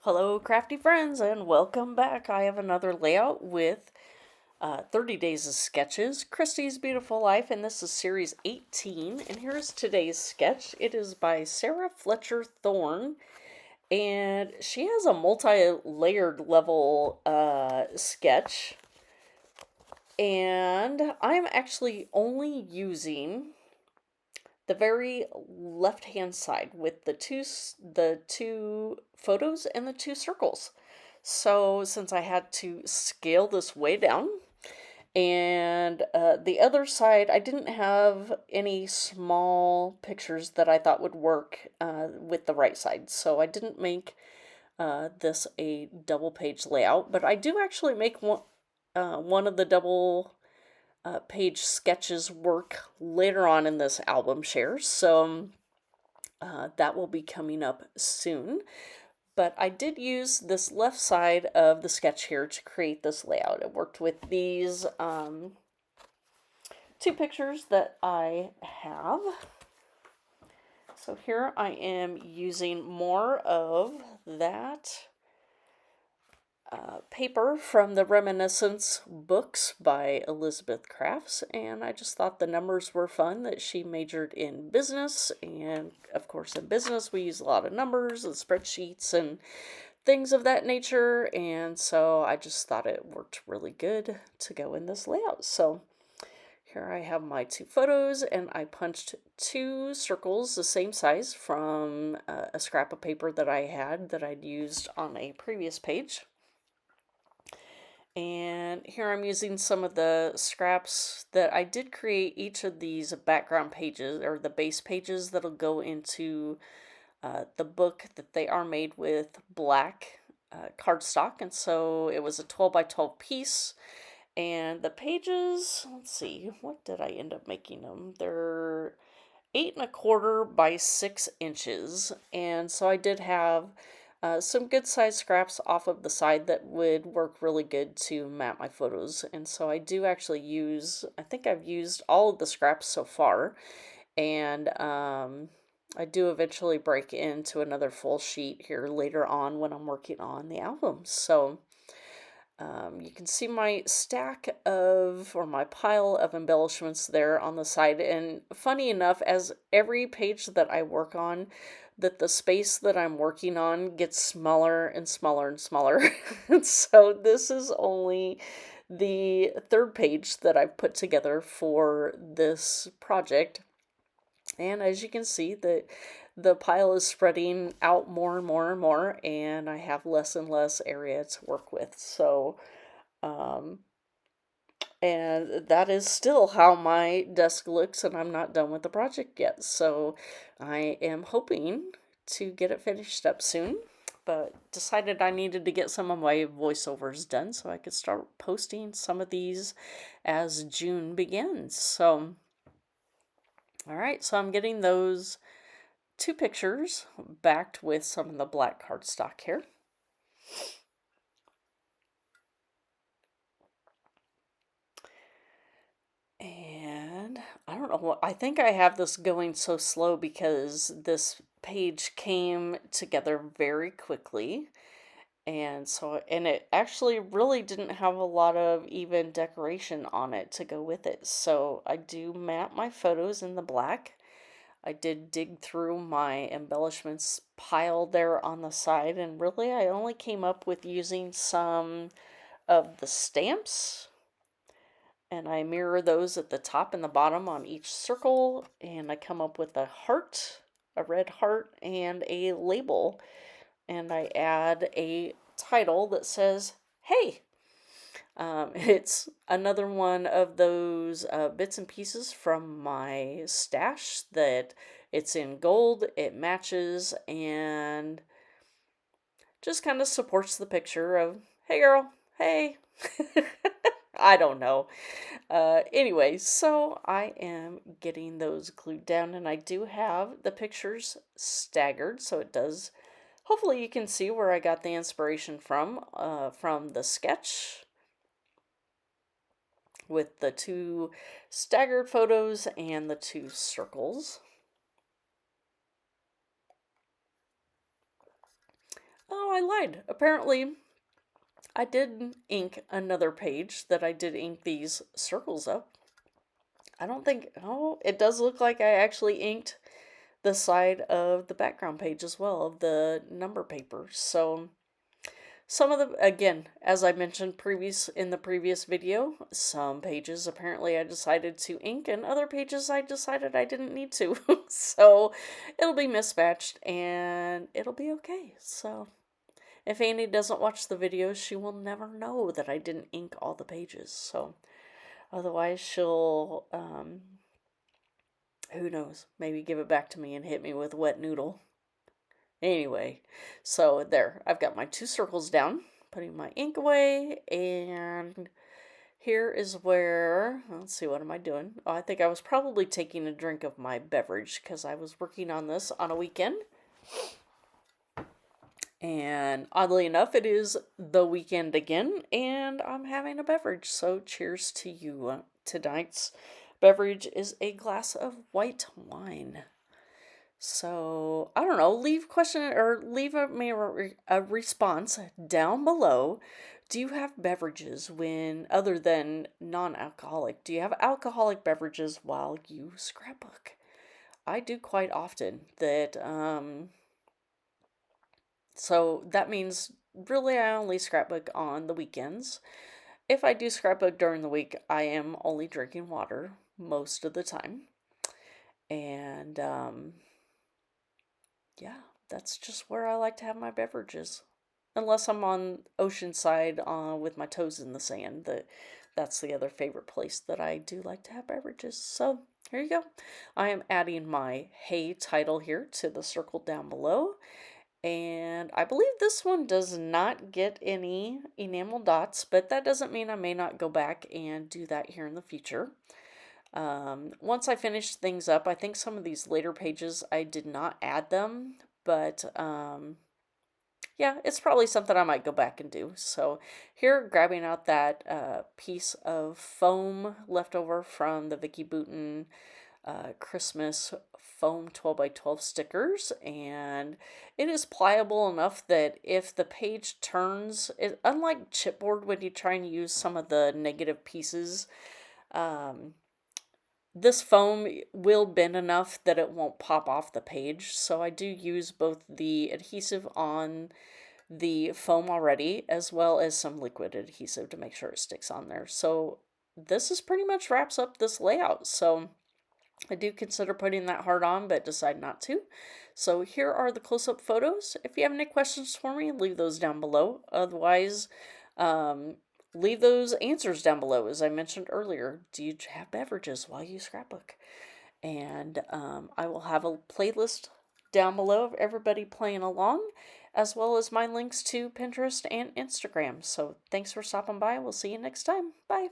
Hello, crafty friends, and welcome back. I have another layout with 30 Days of Sketches, Christie's Beautiful Life, and this is series 18. And here's today's sketch. It is by Sarah Fletcher Thorne, and she has a multi-layered level sketch. And I'm actually only using the very left hand side with the two photos and the two circles. So since I had to scale this way down, and the other side, I didn't have any small pictures that I thought would work with the right side, so I didn't make this a double page layout, but I do actually make one of the double page sketches work later on in this album share, so that will be coming up soon. But I did use this left side of the sketch here to create this layout. It worked with these two pictures that I have. So here I am using more of that paper from the Reminiscence books by Elizabeth Crafts, and I just thought the numbers were fun that she majored in business, and of course in business we use a lot of numbers and spreadsheets and things of that nature, and so I just thought it worked really good to go in this layout. So here I have my two photos, and I punched two circles the same size from a scrap of paper that I had that I'd used on a previous page. And here I'm using some of the scraps that I did create each of these background pages, or the base pages that'll go into the book, that they are made with black cardstock. And so it was a 12 by 12 piece. And the pages, let's see, what did I end up making them? They're 8 1/4 by 6 inches. And so I did have some good size scraps off of the side that would work really good to map my photos. And so I do actually use, I think I've used all of the scraps so far. And I do eventually break into another full sheet here later on when I'm working on the album. So you can see my stack of, or my pile of embellishments there on the side. And funny enough, as every page that I work on, that the space that I'm working on gets smaller and smaller and smaller. So this is only the third page that I've put together for this project. And as you can see, the pile is spreading out more and more and more, and I have less and less area to work with. So, um, and that is still how my desk looks, and I'm not done with the project yet. So I am hoping to get it finished up soon, but decided I needed to get some of my voiceovers done so I could start posting some of these as June begins. So, all right, so I'm getting those two pictures backed with some of the black cardstock here. And I don't know what, I think I have this going so slow because this page came together very quickly. And so, and it actually really didn't have a lot of even decoration on it to go with it. So I do map my photos in the black. I did dig through my embellishments pile there on the side, and really I only came up with using some of the stamps, and I mirror those at the top and the bottom on each circle, and I come up with a heart, a red heart, and a label, and I add a title that says, "Hey." It's another one of those bits and pieces from my stash that it's in gold, it matches, and just kind of supports the picture of, hey girl, hey. I don't know. Anyway, so I am getting those glued down, and I do have the pictures staggered, so it does. Hopefully, you can see where I got the inspiration from the sketch with the two staggered photos and the two circles. Oh, I lied. Apparently, I did ink another page that I did ink these circles up. I don't think, oh, it does look like I actually inked the side of the background page as well of the number paper. So some of the, again, as I mentioned in the previous video, some pages apparently I decided to ink and other pages I decided I didn't need to. So it'll be mismatched and it'll be okay. So if Annie doesn't watch the videos, she will never know that I didn't ink all the pages. So otherwise she'll, who knows, maybe give it back to me and hit me with a wet noodle. Anyway, so there, I've got my 2 circles down, putting my ink away, and here is where, let's see, what am I doing? Oh, I think I was probably taking a drink of my beverage because I was working on this on a weekend. And oddly enough, it is the weekend again, and I'm having a beverage, so cheers to you. Tonight's beverage is a glass of white wine. So, I don't know, leave me a response down below. Do you have beverages when, other than non-alcoholic, do you have alcoholic beverages while you scrapbook? I do quite often that, so that means really I only scrapbook on the weekends. If I do scrapbook during the week, I am only drinking water most of the time. And, yeah, that's just where I like to have my beverages. Unless I'm on Oceanside with my toes in the sand. That's the other favorite place that I do like to have beverages. So here you go. I am adding my Hey title here to the circle down below. And I believe this one does not get any enamel dots, but that doesn't mean I may not go back and do that here in the future. Once I finish things up, I think some of these later pages I did not add them, but yeah, it's probably something I might go back and do. So here, grabbing out that piece of foam left over from the Vicki Boutin Christmas foam 12 by 12 stickers, and it is pliable enough that if the page turns, unlike chipboard when you try and use some of the negative pieces, this foam will bend enough that it won't pop off the page. So I do use both the adhesive on the foam already as well as some liquid adhesive to make sure it sticks on there. So this is pretty much wraps up this layout. So I do consider putting that heart on, but decide not to. So here are the close-up photos. If you have any questions for me, leave those down below. Otherwise, leave those answers down below. As I mentioned earlier, do you have beverages while you scrapbook? And I will have a playlist down below of everybody playing along, as well as my links to Pinterest and Instagram. So thanks for stopping by. We'll see you next time. Bye.